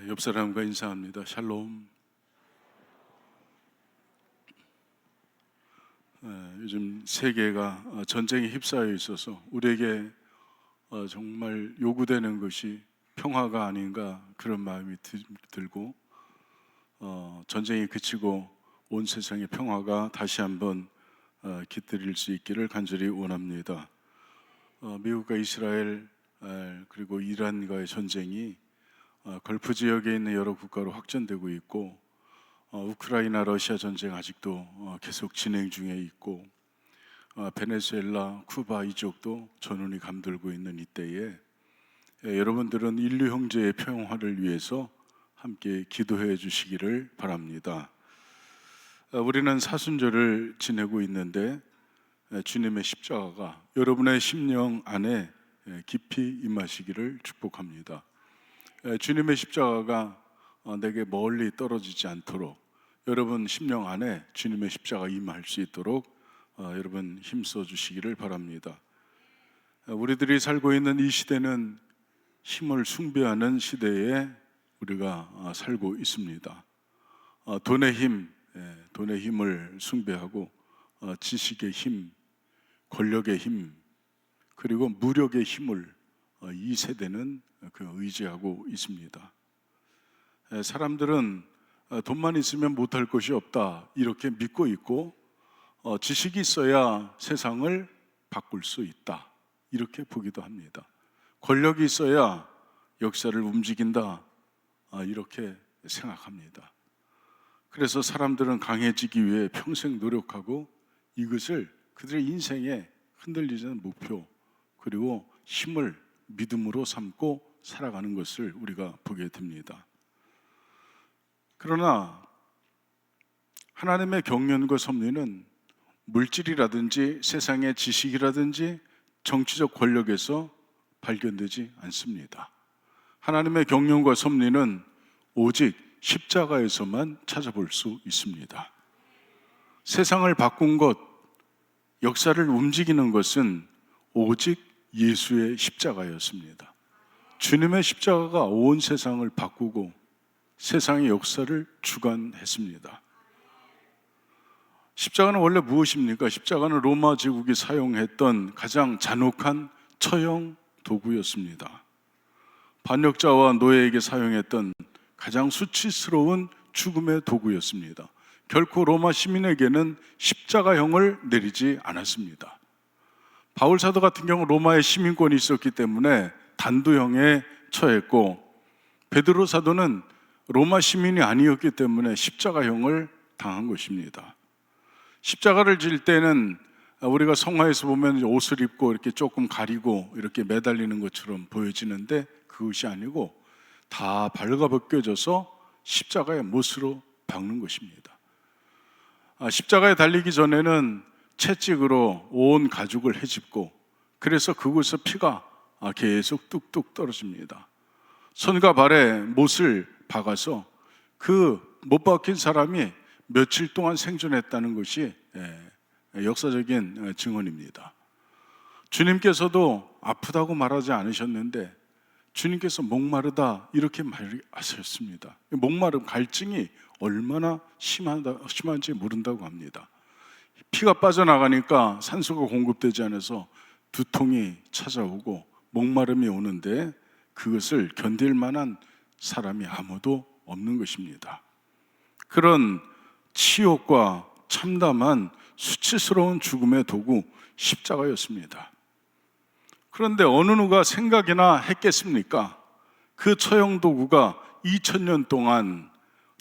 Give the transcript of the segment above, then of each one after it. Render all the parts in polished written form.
옆 사람과 인사합니다. 샬롬. 요즘 세계가 전쟁에 휩싸여 있어서 우리에게 정말 요구되는 것이 평화가 아닌가 그런 마음이 들고 전쟁이 그치고 온 세상의 평화가 다시 한번 깃들일 수 있기를 간절히 원합니다. 미국과 이스라엘 그리고 이란과의 전쟁이 걸프 지역에 있는 여러 국가로 확전되고 있고 우크라이나 러시아 전쟁 아직도 계속 진행 중에 있고 베네수엘라, 쿠바 이쪽도 전운이 감돌고 있는 이때에 여러분들은 인류 형제의 평화를 위해서 함께 기도해 주시기를 바랍니다. 우리는 사순절을 지내고 있는데 주님의 십자가가 여러분의 심령 안에 깊이 임하시기를 축복합니다. 주님의 십자가가 내게 멀리 떨어지지 않도록 여러분 심령 안에 주님의 십자가 임할 수 있도록 여러분 힘써 주시기를 바랍니다. 우리들이 살고 있는 이 시대는 힘을 숭배하는 시대에 우리가 살고 있습니다. 돈의 힘을 숭배하고 지식의 힘, 권력의 힘, 그리고 무력의 힘을 이 세대는 의지하고 있습니다. 사람들은 돈만 있으면 못할 것이 없다 이렇게 믿고 있고 지식이 있어야 세상을 바꿀 수 있다 이렇게 보기도 합니다. 권력이 있어야 역사를 움직인다 이렇게 생각합니다. 그래서 사람들은 강해지기 위해 평생 노력하고 이것을 그들의 인생에 흔들리지 않는 목표 그리고 힘을 믿음으로 삼고 살아가는 것을 우리가 보게 됩니다. 그러나 하나님의 경륜과 섭리는 물질이라든지 세상의 지식이라든지 정치적 권력에서 발견되지 않습니다. 하나님의 경륜과 섭리는 오직 십자가에서만 찾아볼 수 있습니다. 세상을 바꾼 것, 역사를 움직이는 것은 오직 예수의 십자가였습니다. 주님의 십자가가 온 세상을 바꾸고 세상의 역사를 주관했습니다. 십자가는 원래 무엇입니까? 십자가는 로마 제국이 사용했던 가장 잔혹한 처형 도구였습니다. 반역자와 노예에게 사용했던 가장 수치스러운 죽음의 도구였습니다. 결코 로마 시민에게는 십자가형을 내리지 않았습니다. 바울 사도 같은 경우 로마에 시민권이 있었기 때문에 단도형에 처했고 베드로 사도는 로마 시민이 아니었기 때문에 십자가형을 당한 것입니다. 십자가를 질 때는 우리가 성화에서 보면 옷을 입고 이렇게 조금 가리고 이렇게 매달리는 것처럼 보여지는데 그것이 아니고 다 발가벗겨져서 십자가의 못으로 박는 것입니다. 십자가에 달리기 전에는 채찍으로 온 가죽을 헤집고 그래서 그곳에서 피가 계속 뚝뚝 떨어집니다. 손과 발에 못을 박아서 그 못 박힌 사람이 며칠 동안 생존했다는 것이 역사적인 증언입니다. 주님께서도 아프다고 말하지 않으셨는데 주님께서 목마르다 이렇게 말하셨습니다. 목마름 갈증이 얼마나 심한지 모른다고 합니다. 피가 빠져나가니까 산소가 공급되지 않아서 두통이 찾아오고 목마름이 오는데 그것을 견딜 만한 사람이 아무도 없는 것입니다. 그런 치욕과 참담한 수치스러운 죽음의 도구 십자가였습니다. 그런데 어느 누가 생각이나 했겠습니까? 그 처형 도구가 2000년 동안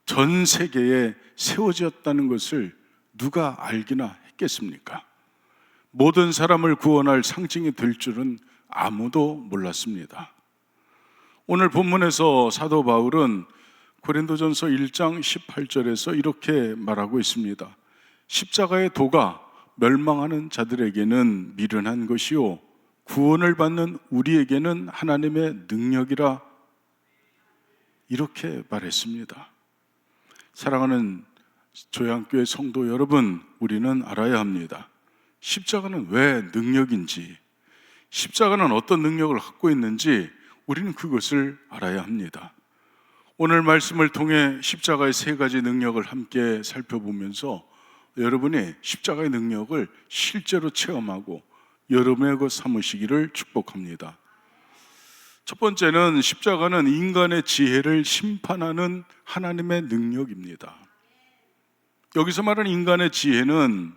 전 세계에 세워졌다는 것을 누가 알기나 했겠습니까? 모든 사람을 구원할 상징이 될 줄은 아무도 몰랐습니다. 오늘 본문에서 사도 바울은 고린도전서 1장 18절에서 이렇게 말하고 있습니다. 십자가의 도가 멸망하는 자들에게는 미련한 것이요 구원을 받는 우리에게는 하나님의 능력이라 이렇게 말했습니다. 사랑하는 조양교회 성도 여러분, 우리는 알아야 합니다. 십자가는 왜 능력인지, 십자가는 어떤 능력을 갖고 있는지 우리는 그것을 알아야 합니다. 오늘 말씀을 통해 십자가의 세 가지 능력을 함께 살펴보면서 여러분이 십자가의 능력을 실제로 체험하고 여러분의 그 삼으시기를 축복합니다. 첫 번째는 십자가는 인간의 지혜를 심판하는 하나님의 능력입니다. 여기서 말하는 인간의 지혜는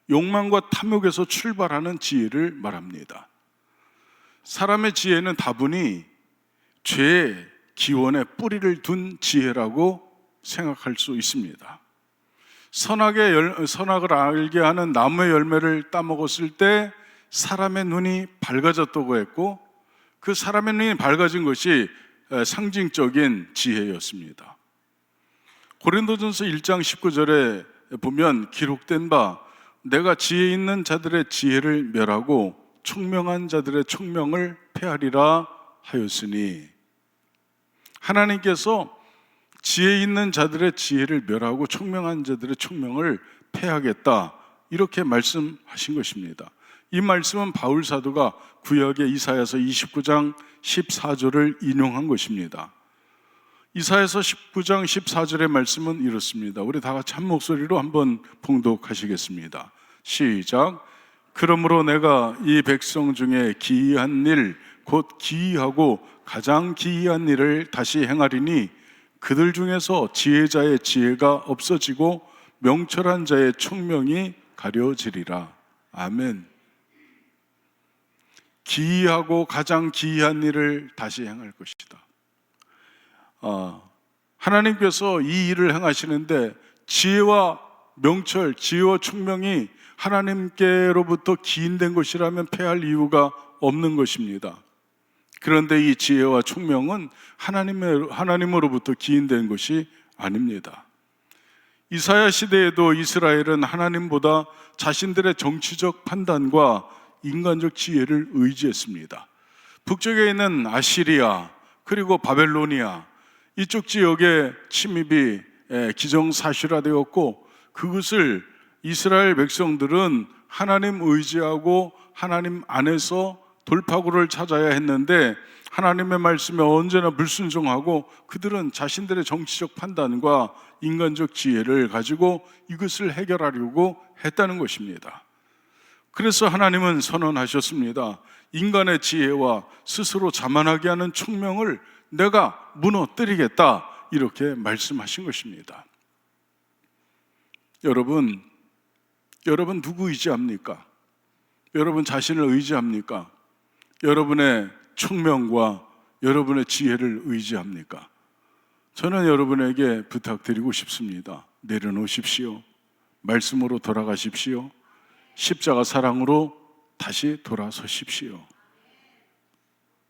욕망과 탐욕에서 출발하는 지혜를 말합니다. 사람의 지혜는 다분히 죄의 기원에 뿌리를 둔 지혜라고 생각할 수 있습니다. 선악을 알게 하는 나무의 열매를 따먹었을 때 사람의 눈이 밝아졌다고 했고, 그 사람의 눈이 밝아진 것이 상징적인 지혜였습니다. 고린도전서 1장 19절에 보면 기록된 바 내가 지혜 있는 자들의 지혜를 멸하고 총명한 자들의 총명을 폐하리라 하였으니, 하나님께서 지혜 있는 자들의 지혜를 멸하고 총명한 자들의 총명을 폐하겠다, 이렇게 말씀하신 것입니다. 이 말씀은 바울 사도가 구약의 이사야서 29장 14절을 인용한 것입니다. 이사야서 19장 14절의 말씀은 이렇습니다. 우리 다 같이 한 목소리로 한번 봉독하시겠습니다. 시작. 그러므로 내가 이 백성 중에 기이한 일, 곧 기이하고 가장 기이한 일을 다시 행하리니 그들 중에서 지혜자의 지혜가 없어지고 명철한 자의 총명이 가려지리라. 아멘. 기이하고 가장 기이한 일을 다시 행할 것이다. 하나님께서 이 일을 행하시는데 지혜와 명철, 지혜와 총명이 하나님께로부터 기인된 것이라면 패할 이유가 없는 것입니다. 그런데 이 지혜와 총명은 하나님으로부터 기인된 것이 아닙니다. 이사야 시대에도 이스라엘은 하나님보다 자신들의 정치적 판단과 인간적 지혜를 의지했습니다. 북쪽에 있는 아시리아 그리고 바벨로니아, 이쪽 지역의 침입이 기정사실화되었고, 그것을 이스라엘 백성들은 하나님 의지하고 하나님 안에서 돌파구를 찾아야 했는데, 하나님의 말씀에 언제나 불순종하고 그들은 자신들의 정치적 판단과 인간적 지혜를 가지고 이것을 해결하려고 했다는 것입니다. 그래서 하나님은 선언하셨습니다. 인간의 지혜와 스스로 자만하게 하는 총명을 내가 무너뜨리겠다, 이렇게 말씀하신 것입니다. 여러분 누구 의지합니까? 여러분 자신을 의지합니까? 여러분의 총명과 여러분의 지혜를 의지합니까? 저는 여러분에게 부탁드리고 싶습니다. 내려놓으십시오. 말씀으로 돌아가십시오. 십자가 사랑으로 다시 돌아서십시오.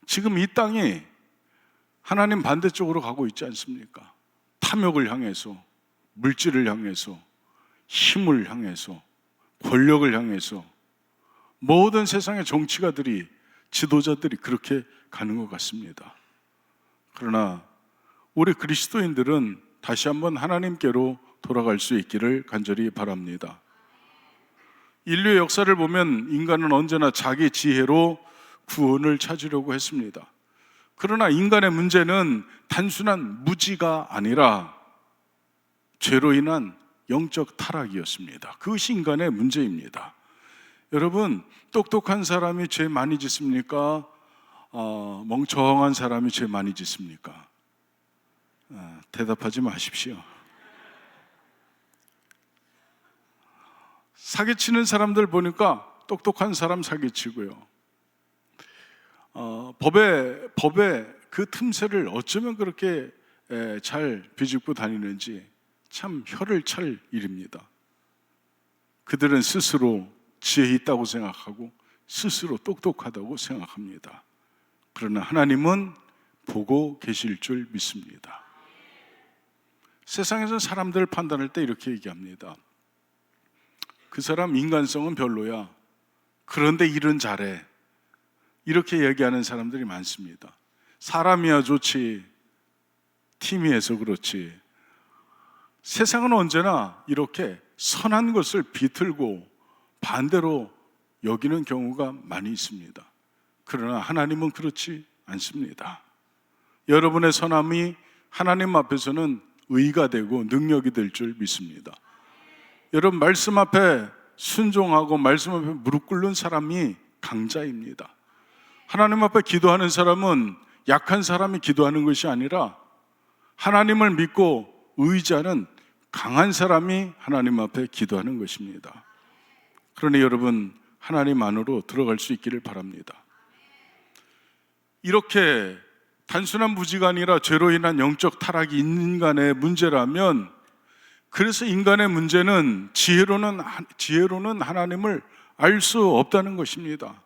지금 이 땅이 하나님 반대쪽으로 가고 있지 않습니까? 탐욕을 향해서, 물질을 향해서, 힘을 향해서, 권력을 향해서 모든 세상의 정치가들이, 지도자들이 그렇게 가는 것 같습니다. 그러나 우리 그리스도인들은 다시 한번 하나님께로 돌아갈 수 있기를 간절히 바랍니다. 인류의 역사를 보면 인간은 언제나 자기 지혜로 구원을 찾으려고 했습니다. 그러나 인간의 문제는 단순한 무지가 아니라 죄로 인한 영적 타락이었습니다. 그것이 인간의 문제입니다. 여러분, 똑똑한 사람이 죄 많이 짓습니까? 멍청한 사람이 죄 많이 짓습니까? 대답하지 마십시오. 사기치는 사람들 보니까 똑똑한 사람 사기치고요. 법의 그 틈새를 어쩌면 그렇게 잘 비집고 다니는지 참 혀를 찰 일입니다. 그들은 스스로 지혜 있다고 생각하고 스스로 똑똑하다고 생각합니다. 그러나 하나님은 보고 계실 줄 믿습니다. 세상에서 사람들 판단할 때 이렇게 얘기합니다. 그 사람 인간성은 별로야. 그런데 일은 잘해. 이렇게 얘기하는 사람들이 많습니다. 사람이야 좋지, 팀이 해서 그렇지. 세상은 언제나 이렇게 선한 것을 비틀고 반대로 여기는 경우가 많이 있습니다. 그러나 하나님은 그렇지 않습니다. 여러분의 선함이 하나님 앞에서는 의가 되고 능력이 될 줄 믿습니다. 여러분, 말씀 앞에 순종하고 말씀 앞에 무릎 꿇는 사람이 강자입니다. 하나님 앞에 기도하는 사람은 약한 사람이 기도하는 것이 아니라 하나님을 믿고 의지하는 강한 사람이 하나님 앞에 기도하는 것입니다. 그러니 여러분, 하나님 안으로 들어갈 수 있기를 바랍니다. 이렇게 단순한 무지가 아니라 죄로 인한 영적 타락이 인간의 문제라면, 그래서 인간의 문제는 지혜로는 하나님을 알 수 없다는 것입니다.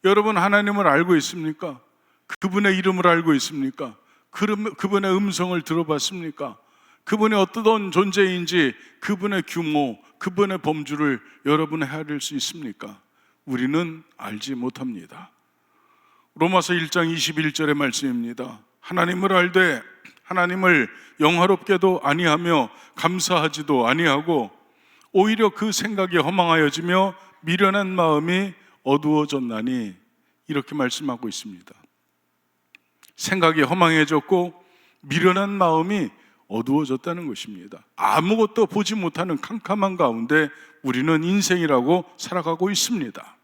여러분, 하나님을 알고 있습니까? 그분의 이름을 알고 있습니까? 그분의 음성을 들어봤습니까? 그분이 어떤 존재인지, 그분의 규모, 그분의 범주를 여러분 헤아릴 수 있습니까? 우리는 알지 못합니다. 로마서 1장 21절의 말씀입니다. 하나님을 알되 하나님을 영화롭게도 아니하며 감사하지도 아니하고 오히려 그 생각이 허망하여지며 미련한 마음이 어두워졌나니, 이렇게 말씀하고 있습니다. 생각이 허망해졌고 미련한 마음이 어두워졌다는 것입니다. 아무것도 보지 못하는 캄캄한 가운데 우리는 인생이라고 살아가고 있습니다.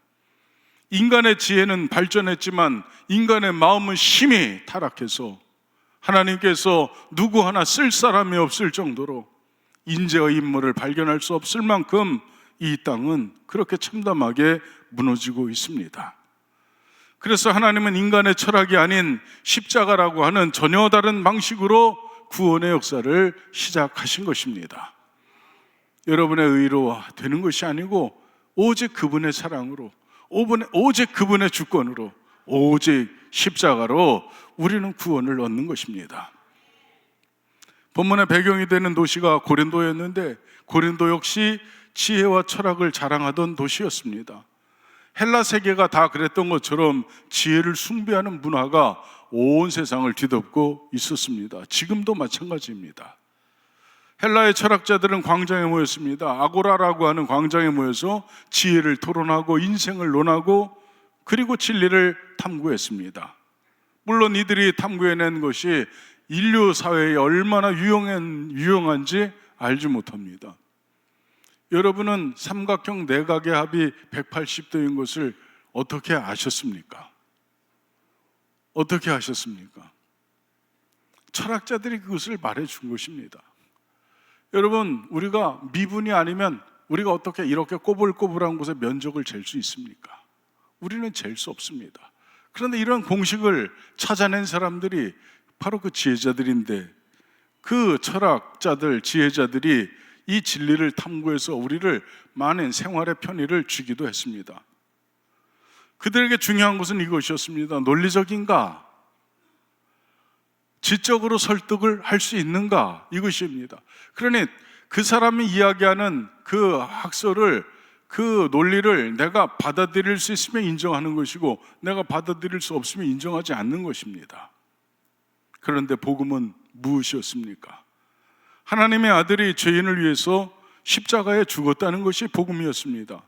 인간의 지혜는 발전했지만 인간의 마음은 심히 타락해서 하나님께서 누구 하나 쓸 사람이 없을 정도로 인재의 인물을 발견할 수 없을 만큼 이 땅은 그렇게 참담하게 무너지고 있습니다. 그래서 하나님은 인간의 철학이 아닌 십자가라고 하는 전혀 다른 방식으로 구원의 역사를 시작하신 것입니다. 여러분의 의로 되는 것이 아니고 오직 그분의 사랑으로, 오직 그분의 주권으로, 오직 십자가로 우리는 구원을 얻는 것입니다. 본문의 배경이 되는 도시가 고린도였는데, 고린도 역시 지혜와 철학을 자랑하던 도시였습니다. 헬라 세계가 다 그랬던 것처럼 지혜를 숭배하는 문화가 온 세상을 뒤덮고 있었습니다. 지금도 마찬가지입니다. 헬라의 철학자들은 광장에 모였습니다. 아고라라고 하는 광장에 모여서 지혜를 토론하고 인생을 논하고 그리고 진리를 탐구했습니다. 물론 이들이 탐구해낸 것이 인류 사회에 얼마나 유용한지 알지 못합니다. 여러분은 삼각형 내각의 합이 180도인 것을 어떻게 아셨습니까? 어떻게 아셨습니까? 철학자들이 그것을 말해준 것입니다. 여러분, 우리가 미분이 아니면 우리가 어떻게 이렇게 꼬불꼬불한 곳에 면적을 잴 수 있습니까? 우리는 잴 수 없습니다. 그런데 이런 공식을 찾아낸 사람들이 바로 그 지혜자들인데, 그 철학자들, 지혜자들이 이 진리를 탐구해서 우리를 많은 생활의 편의를 주기도 했습니다. 그들에게 중요한 것은 이것이었습니다. 논리적인가? 지적으로 설득을 할 수 있는가? 이것입니다. 그러니 그 사람이 이야기하는 그 학설을, 그 논리를 내가 받아들일 수 있으면 인정하는 것이고 내가 받아들일 수 없으면 인정하지 않는 것입니다. 그런데 복음은 무엇이었습니까? 하나님의 아들이 죄인을 위해서 십자가에 죽었다는 것이 복음이었습니다.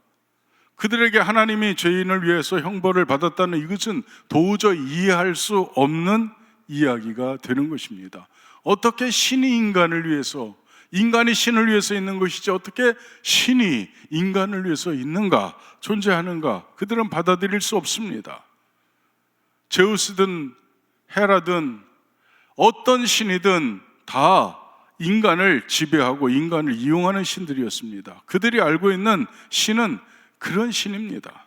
그들에게 하나님이 죄인을 위해서 형벌을 받았다는 이것은 도저히 이해할 수 없는 이야기가 되는 것입니다. 어떻게 신이 인간을 위해서, 인간이 신을 위해서 있는 것이지 어떻게 신이 인간을 위해서 있는가, 존재하는가, 그들은 받아들일 수 없습니다. 제우스든 헤라든 어떤 신이든 다 인간을 지배하고 인간을 이용하는 신들이었습니다. 그들이 알고 있는 신은 그런 신입니다.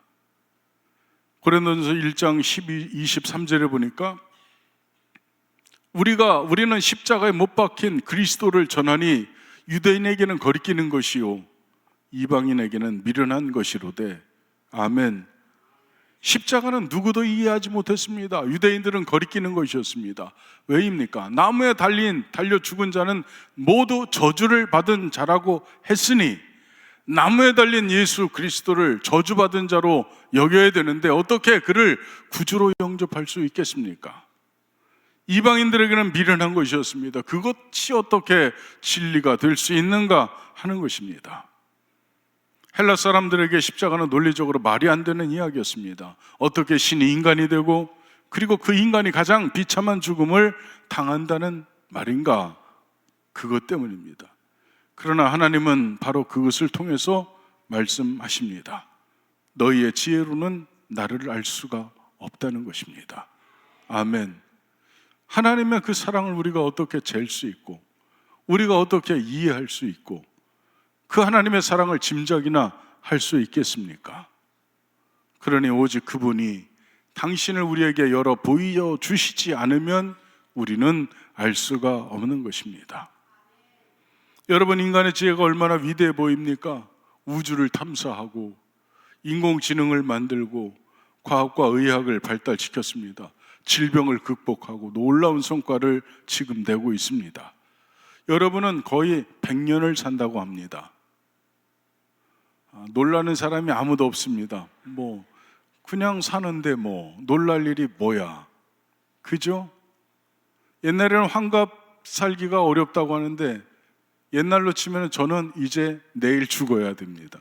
고린도전서 1장 23절에 보니까 우리는 십자가에 못 박힌 그리스도를 전하니 유대인에게는 거리끼는 것이요 이방인에게는 미련한 것이로되. 아멘. 십자가는 누구도 이해하지 못했습니다. 유대인들은 거리끼는 것이었습니다. 왜입니까? 나무에 달려 죽은 자는 모두 저주를 받은 자라고 했으니 나무에 달린 예수 그리스도를 저주받은 자로 여겨야 되는데 어떻게 그를 구주로 영접할 수 있겠습니까? 이방인들에게는 미련한 것이었습니다. 그것이 어떻게 진리가 될 수 있는가 하는 것입니다. 헬라 사람들에게 십자가는 논리적으로 말이 안 되는 이야기였습니다. 어떻게 신이 인간이 되고 그리고 그 인간이 가장 비참한 죽음을 당한다는 말인가? 그것 때문입니다. 그러나 하나님은 바로 그것을 통해서 말씀하십니다. 너희의 지혜로는 나를 알 수가 없다는 것입니다. 아멘. 하나님의 그 사랑을 우리가 어떻게 잴 수 있고, 우리가 어떻게 이해할 수 있고, 그 하나님의 사랑을 짐작이나 할 수 있겠습니까? 그러니 오직 그분이 당신을 우리에게 열어 보여주시지 않으면 우리는 알 수가 없는 것입니다. 여러분, 인간의 지혜가 얼마나 위대해 보입니까? 우주를 탐사하고 인공지능을 만들고 과학과 의학을 발달시켰습니다. 질병을 극복하고 놀라운 성과를 지금 내고 있습니다. 여러분은 거의 100년을 산다고 합니다. 놀라는 사람이 아무도 없습니다. 그냥 사는데 놀랄 일이 뭐야? 그죠? 옛날에는 환갑 살기가 어렵다고 하는데 옛날로 치면 저는 이제 내일 죽어야 됩니다.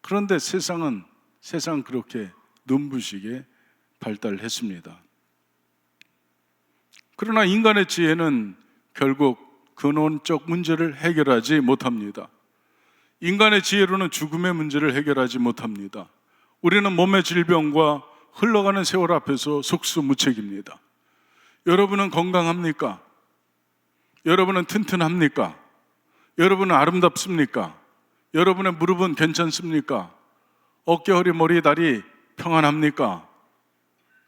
그런데 세상 그렇게 눈부시게 발달했습니다. 그러나 인간의 지혜는 결국 근원적 문제를 해결하지 못합니다. 인간의 지혜로는 죽음의 문제를 해결하지 못합니다. 우리는 몸의 질병과 흘러가는 세월 앞에서 속수무책입니다. 여러분은 건강합니까? 여러분은 튼튼합니까? 여러분은 아름답습니까? 여러분의 무릎은 괜찮습니까? 어깨, 허리, 머리, 다리 평안합니까?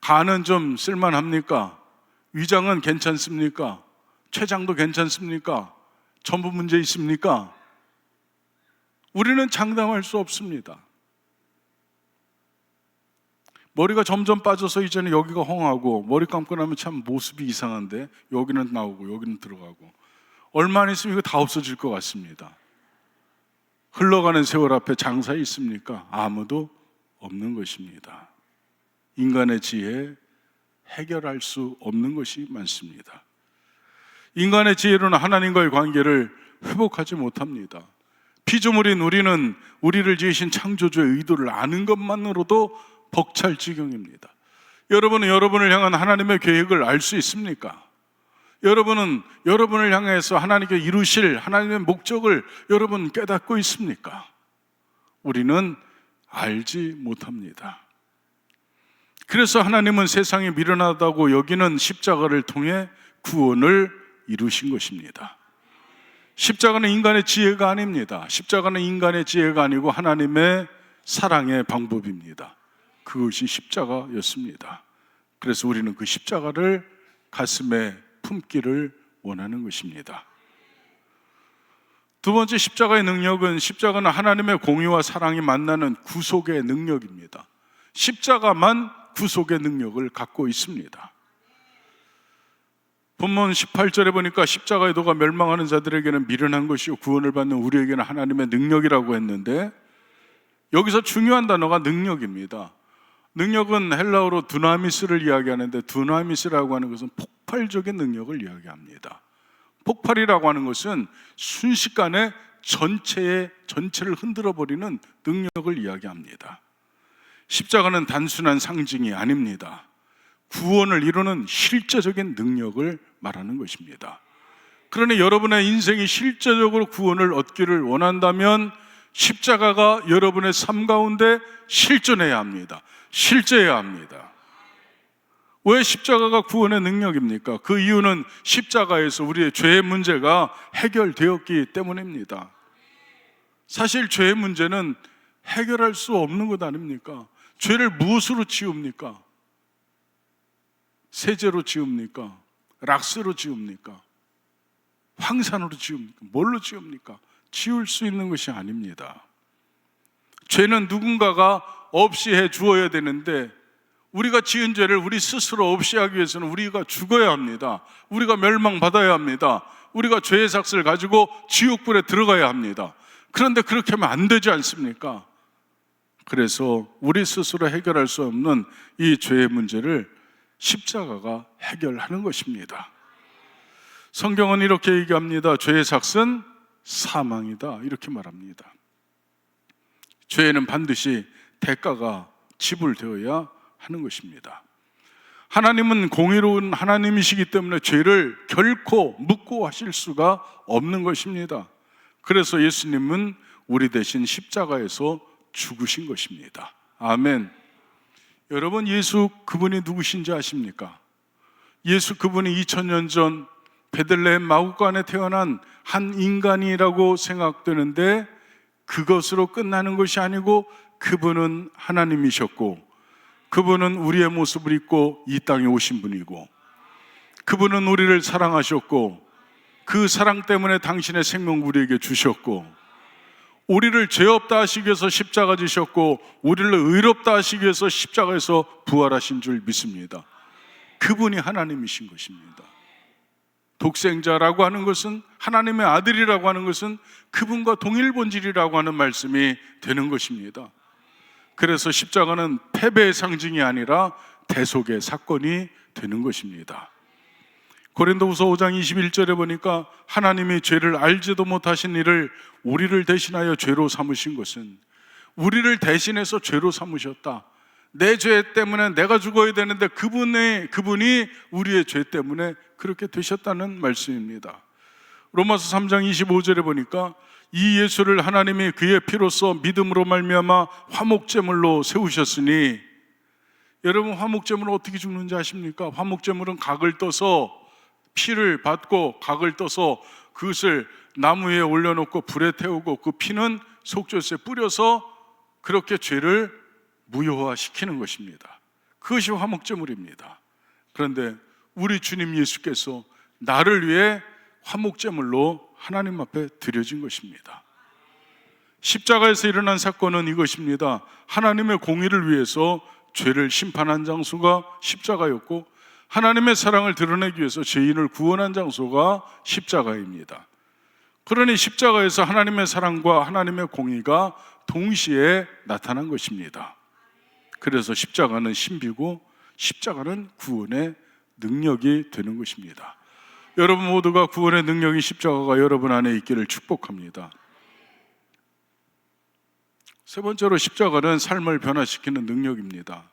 간은 좀 쓸만합니까? 위장은 괜찮습니까? 췌장도 괜찮습니까? 전부 문제 있습니까? 우리는 장담할 수 없습니다. 머리가 점점 빠져서 이제는 여기가 홍하고, 머리 감고 나면 참 모습이 이상한데 여기는 나오고 여기는 들어가고, 얼마 안 있으면 이거 다 없어질 것 같습니다. 흘러가는 세월 앞에 장사 있습니까? 아무도 없는 것입니다. 인간의 지혜 해결할 수 없는 것이 많습니다. 인간의 지혜로는 하나님과의 관계를 회복하지 못합니다. 피조물인 우리는 우리를 지으신 창조주의 의도를 아는 것만으로도 벅찰 지경입니다. 여러분은 여러분을 향한 하나님의 계획을 알 수 있습니까? 여러분은 여러분을 향해서 하나님께 이루실 하나님의 목적을 여러분 깨닫고 있습니까? 우리는 알지 못합니다. 그래서 하나님은 세상이 미련하다고 여기는 십자가를 통해 구원을 이루신 것입니다. 십자가는 인간의 지혜가 아닙니다. 십자가는 인간의 지혜가 아니고 하나님의 사랑의 방법입니다. 그것이 십자가였습니다. 그래서 우리는 그 십자가를 가슴에 품기를 원하는 것입니다. 두 번째, 십자가의 능력은, 십자가는 하나님의 공의와 사랑이 만나는 구속의 능력입니다. 십자가만 구속의 능력을 갖고 있습니다. 본문 18절에 보니까 십자가의 도가 멸망하는 자들에게는 미련한 것이요 구원을 받는 우리에게는 하나님의 능력이라고 했는데, 여기서 중요한 단어가 능력입니다. 능력은 헬라어로 두나미스를 이야기하는데, 두나미스라고 하는 것은 폭발적인 능력을 이야기합니다. 폭발이라고 하는 것은 순식간에 전체를 흔들어 버리는 능력을 이야기합니다. 십자가는 단순한 상징이 아닙니다. 구원을 이루는 실제적인 능력을 말하는 것입니다. 그러니 여러분의 인생이 실제적으로 구원을 얻기를 원한다면 십자가가 여러분의 삶 가운데 실존해야 합니다. 실제해야 합니다. 왜 십자가가 구원의 능력입니까? 그 이유는 십자가에서 우리의 죄의 문제가 해결되었기 때문입니다. 사실 죄의 문제는 해결할 수 없는 것 아닙니까? 죄를 무엇으로 지웁니까? 세제로 지웁니까? 락스로 지웁니까? 황산으로 지웁니까? 뭘로 지웁니까? 지울 수 있는 것이 아닙니다. 죄는 누군가가 없이 해 주어야 되는데, 우리가 지은 죄를 우리 스스로 없이 하기 위해서는 우리가 죽어야 합니다. 우리가 멸망받아야 합니다. 우리가 죄의 삭스를 가지고 지옥불에 들어가야 합니다. 그런데 그렇게 하면 안 되지 않습니까? 그래서 우리 스스로 해결할 수 없는 이 죄의 문제를 십자가가 해결하는 것입니다. 성경은 이렇게 얘기합니다. 죄의 삭은 사망이다, 이렇게 말합니다. 죄에는 반드시 대가가 지불되어야 하는 것입니다. 하나님은 공의로운 하나님이시기 때문에 죄를 결코 묻고 하실 수가 없는 것입니다. 그래서 예수님은 우리 대신 십자가에서 죽으신 것입니다. 아멘. 여러분, 예수 그분이 누구신지 아십니까? 예수 그분이 2000년 전 베들레헴 마구간에 태어난 한 인간이라고 생각되는데 그것으로 끝나는 것이 아니고 그분은 하나님이셨고 그분은 우리의 모습을 입고 이 땅에 오신 분이고 그분은 우리를 사랑하셨고 그 사랑 때문에 당신의 생명 우리에게 주셨고 우리를 죄 없다 하시기 위해서 십자가 지셨고 우리를 의롭다 하시기 위해서 십자가에서 부활하신 줄 믿습니다. 그분이 하나님이신 것입니다. 독생자라고 하는 것은, 하나님의 아들이라고 하는 것은 그분과 동일 본질이라고 하는 말씀이 되는 것입니다. 그래서 십자가는 패배의 상징이 아니라 대속의 사건이 되는 것입니다. 고린도후서 5장 21절에 보니까 하나님이 죄를 알지도 못하신 이를 우리를 대신하여 죄로 삼으신 것은, 우리를 대신해서 죄로 삼으셨다. 내 죄 때문에 내가 죽어야 되는데 그분이 우리의 죄 때문에 그렇게 되셨다는 말씀입니다. 로마서 3장 25절에 보니까 이 예수를 하나님이 그의 피로써 믿음으로 말미암아 화목제물로 세우셨으니, 여러분 화목제물은 어떻게 죽는지 아십니까? 화목제물은 각을 떠서 피를 받고 각을 떠서 그것을 나무 위에 올려놓고 불에 태우고 그 피는 속죄소에 뿌려서 그렇게 죄를 무효화시키는 것입니다. 그것이 화목제물입니다. 그런데 우리 주님 예수께서 나를 위해 화목제물로 하나님 앞에 드려진 것입니다. 십자가에서 일어난 사건은 이것입니다. 하나님의 공의를 위해서 죄를 심판한 장소가 십자가였고 하나님의 사랑을 드러내기 위해서 죄인을 구원한 장소가 십자가입니다. 그러니 십자가에서 하나님의 사랑과 하나님의 공의가 동시에 나타난 것입니다. 그래서 십자가는 신비고 십자가는 구원의 능력이 되는 것입니다. 여러분 모두가 구원의 능력인 십자가가 여러분 안에 있기를 축복합니다. 세 번째로 십자가는 삶을 변화시키는 능력입니다.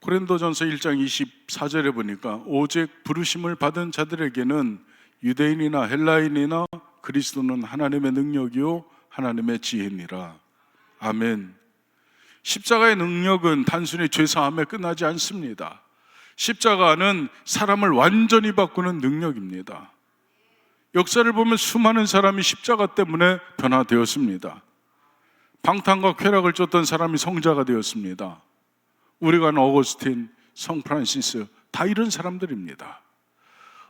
고린도전서 1장 24절에 보니까 오직 부르심을 받은 자들에게는 유대인이나 헬라인이나 그리스도는 하나님의 능력이요 하나님의 지혜니라. 아멘. 십자가의 능력은 단순히 죄사함에 끝나지 않습니다. 십자가는 사람을 완전히 바꾸는 능력입니다. 역사를 보면 수많은 사람이 십자가 때문에 변화되었습니다. 방탕과 쾌락을 쫓던 사람이 성자가 되었습니다. 우리가 아는 어거스틴, 성 프란시스 다 이런 사람들입니다.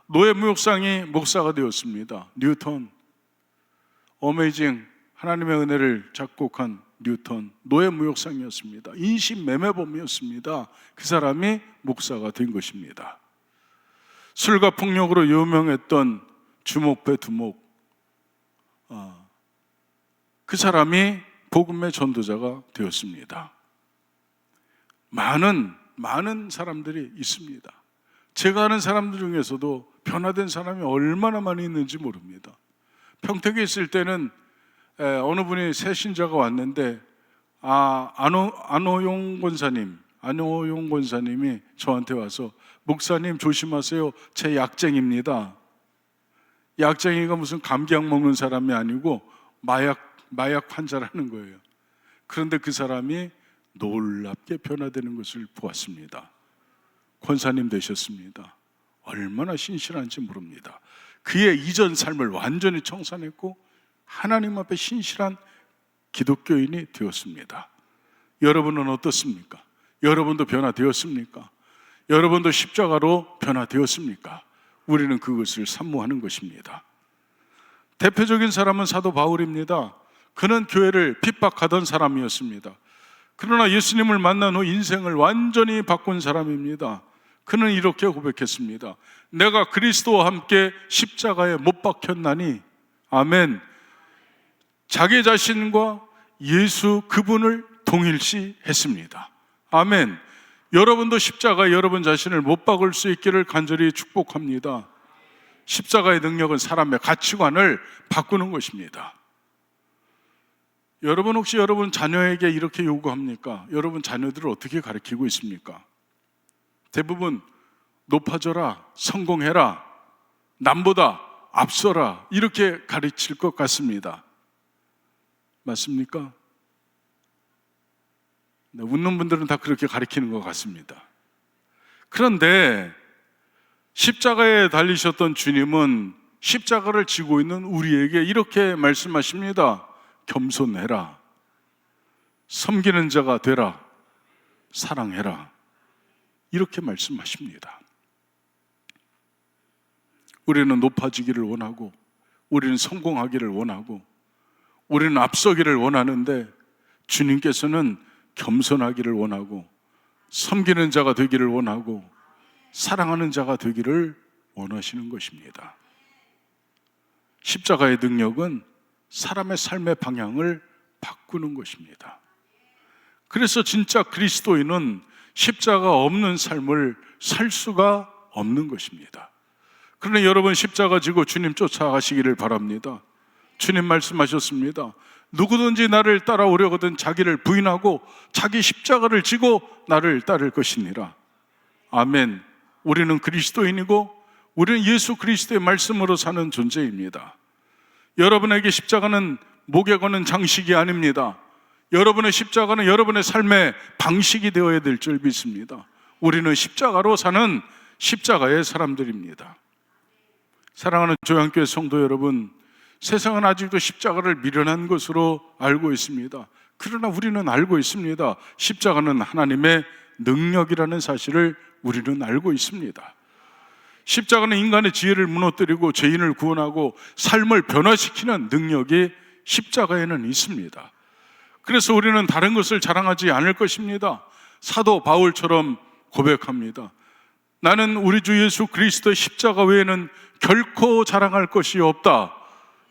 노예 무역상이 목사가 되었습니다. 뉴턴, 어메이징 하나님의 은혜를 작곡한 뉴턴, 노예 무역상이었습니다. 인신매매범이었습니다. 그 사람이 목사가 된 것입니다. 술과 폭력으로 유명했던 주목배 두목, 그 사람이 복음의 전도자가 되었습니다. 많은 사람들이 있습니다. 제가 아는 사람들 중에서도 변화된 사람이 얼마나 많이 있는지 모릅니다. 평택에 있을 때는 어느 분이 새 신자가 왔는데 안호용 권사님이 저한테 와서 목사님 조심하세요. 제 약쟁이입니다. 약쟁이가 무슨 감기약 먹는 사람이 아니고 마약 환자라는 거예요. 그런데 그 사람이 놀랍게 변화되는 것을 보았습니다. 권사님 되셨습니다. 얼마나 신실한지 모릅니다. 그의 이전 삶을 완전히 청산했고 하나님 앞에 신실한 기독교인이 되었습니다. 여러분은 어떻습니까? 여러분도 변화되었습니까? 여러분도 십자가로 변화되었습니까? 우리는 그것을 산모하는 것입니다. 대표적인 사람은 사도 바울입니다. 그는 교회를 핍박하던 사람이었습니다. 그러나 예수님을 만난 후 인생을 완전히 바꾼 사람입니다. 그는 이렇게 고백했습니다. 내가 그리스도와 함께 십자가에 못 박혔나니, 아멘. 자기 자신과 예수 그분을 동일시했습니다. 아멘. 여러분도 십자가에 여러분 자신을 못 박을 수 있기를 간절히 축복합니다. 십자가의 능력은 사람의 가치관을 바꾸는 것입니다. 여러분 혹시 여러분 자녀에게 이렇게 요구합니까? 여러분 자녀들을 어떻게 가르치고 있습니까? 대부분 높아져라, 성공해라, 남보다 앞서라 이렇게 가르칠 것 같습니다. 맞습니까? 네, 웃는 분들은 다 그렇게 가르치는 것 같습니다. 그런데 십자가에 달리셨던 주님은 십자가를 지고 있는 우리에게 이렇게 말씀하십니다. 겸손해라, 섬기는 자가 되라, 사랑해라, 이렇게 말씀하십니다. 우리는 높아지기를 원하고, 우리는 성공하기를 원하고, 우리는 앞서기를 원하는데 주님께서는 겸손하기를 원하고, 섬기는 자가 되기를 원하고, 사랑하는 자가 되기를 원하시는 것입니다. 십자가의 능력은 사람의 삶의 방향을 바꾸는 것입니다. 그래서 진짜 그리스도인은 십자가 없는 삶을 살 수가 없는 것입니다. 그러나 여러분 십자가 지고 주님 쫓아가시기를 바랍니다. 주님 말씀하셨습니다. 누구든지 나를 따라오려거든 자기를 부인하고 자기 십자가를 지고 나를 따를 것이니라. 아멘. 우리는 그리스도인이고 우리는 예수 그리스도의 말씀으로 사는 존재입니다. 여러분에게 십자가는 목에 거는 장식이 아닙니다. 여러분의 십자가는 여러분의 삶의 방식이 되어야 될 줄 믿습니다. 우리는 십자가로 사는 십자가의 사람들입니다. 사랑하는 조양교회 성도 여러분, 세상은 아직도 십자가를 미련한 것으로 알고 있습니다. 그러나 우리는 알고 있습니다. 십자가는 하나님의 능력이라는 사실을 우리는 알고 있습니다. 십자가는 인간의 지혜를 무너뜨리고 죄인을 구원하고 삶을 변화시키는 능력이 십자가에는 있습니다. 그래서 우리는 다른 것을 자랑하지 않을 것입니다. 사도 바울처럼 고백합니다. 나는 우리 주 예수 그리스도의 십자가 외에는 결코 자랑할 것이 없다.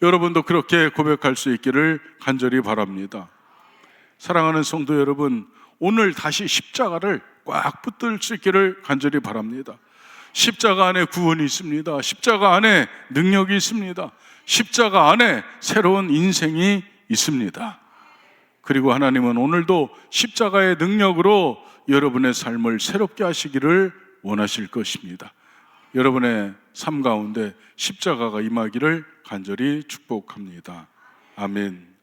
여러분도 그렇게 고백할 수 있기를 간절히 바랍니다. 사랑하는 성도 여러분, 오늘 다시 십자가를 꽉 붙들 수 있기를 간절히 바랍니다. 십자가 안에 구원이 있습니다. 십자가 안에 능력이 있습니다. 십자가 안에 새로운 인생이 있습니다. 그리고 하나님은 오늘도 십자가의 능력으로 여러분의 삶을 새롭게 하시기를 원하실 것입니다. 여러분의 삶 가운데 십자가가 임하기를 간절히 축복합니다. 아멘.